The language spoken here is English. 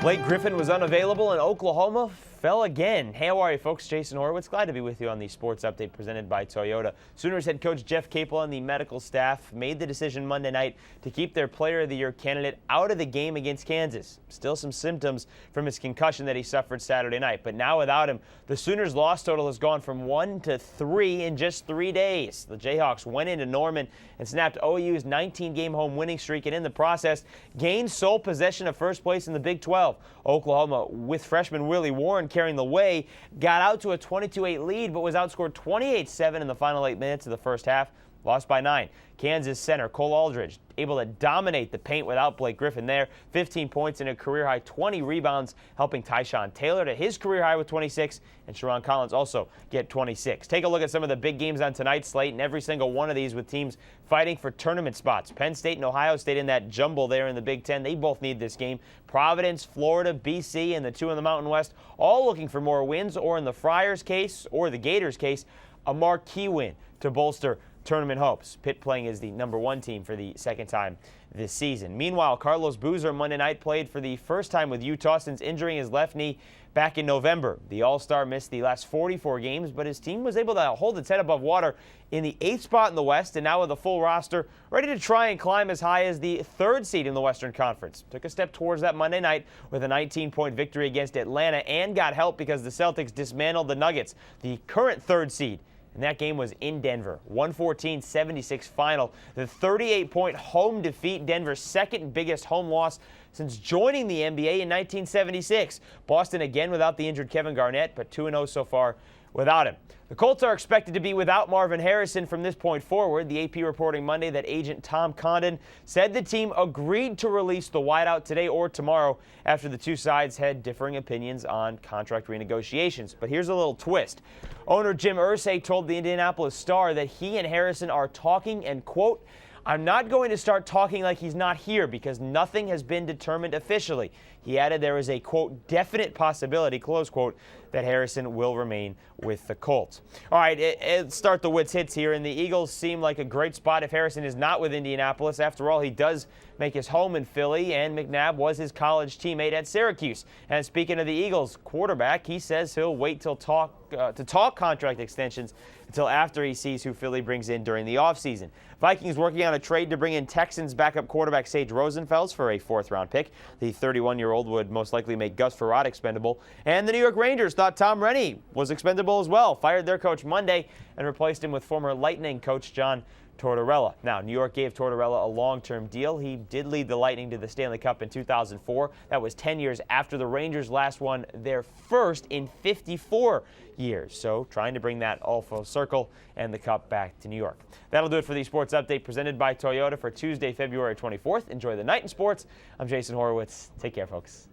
Blake Griffin was unavailable and Oklahoma fell again. Hey, how are you, folks? Jason Horowitz. Glad to be with you on the Sports Update presented by Toyota. Sooners head coach Jeff Capel and the medical staff made the decision Monday night to keep their Player of the Year candidate out of the game against Kansas. Still some symptoms from his concussion that he suffered Saturday night. But now without him, the Sooners' loss total has gone from 1 to 3 in just 3 days. The Jayhawks went into Norman and snapped OU's 19-game home winning streak, and in the process, gained sole possession of first place in the Big 12. Oklahoma, with freshman Willie Warren carrying the way, got out to a 22-8 lead, but was outscored 28-7 in the final 8 minutes of the first half. Lost by 9. Kansas center Cole Aldridge able to dominate the paint without Blake Griffin there. 15 points and a career-high 20 rebounds, helping Tyshawn Taylor to his career-high with 26, and Sharon Collins also get 26. Take a look at some of the big games on tonight's slate, and every single one of these with teams fighting for tournament spots. Penn State and Ohio State in that jumble there in the Big Ten. They both need this game. Providence, Florida, BC, and the two in the Mountain West all looking for more wins, or in the Friars' case, or the Gators' case, a marquee win to bolster tournament hopes. Pitt playing as the #1 team for the second time this season. Meanwhile, Carlos Boozer Monday night played for the first time with Utah since injuring his left knee back in November. The All-Star missed the last 44 games, but his team was able to hold its head above water in the 8th spot in the West, and now with a full roster, ready to try and climb as high as the 3rd seed in the Western Conference. Took a step towards that Monday night with a 19-point victory against Atlanta, and got help because the Celtics dismantled the Nuggets, the current 3rd seed. And that game was in Denver. 114-76 final. The 38-point home defeat, Denver's second biggest home loss since joining the NBA in 1976. Boston again without the injured Kevin Garnett, but 2-0 so far without him. The Colts are expected to be without Marvin Harrison from this point forward. The AP reporting Monday that agent Tom Condon said the team agreed to release the wideout today or tomorrow after the two sides had differing opinions on contract renegotiations. But here's a little twist. Owner Jim Irsay told the Indianapolis Star that he and Harrison are talking and, quote, "I'm not going to start talking like he's not here because nothing has been determined officially." He added there is a, quote, "definite possibility," close quote, that Harrison will remain with the Colts. All right, let's start the Wits hits here, and the Eagles seem like a great spot if Harrison is not with Indianapolis. After all, he does make his home in Philly, and McNabb was his college teammate at Syracuse. And speaking of the Eagles quarterback, he says he'll wait till to talk contract extensions until after he sees who Philly brings in during the offseason. Vikings working on a trade to bring in Texans backup quarterback Sage Rosenfels for a 4th-round pick. The 31-year-old would most likely make Gus Frerotte expendable. And the New York Rangers thought Tom Rennie was expendable as well. Fired their coach Monday and replaced him with former Lightning coach John Tortorella. Now, New York gave Tortorella a long-term deal. He did lead the Lightning to the Stanley Cup in 2004. That was 10 years after the Rangers last won their first in 54 years. So trying to bring that all full circle and the cup back to New York. That'll do it for the Sports Update presented by Toyota for Tuesday, February 24th. Enjoy the night in sports. I'm Jason Horowitz. Take care, folks.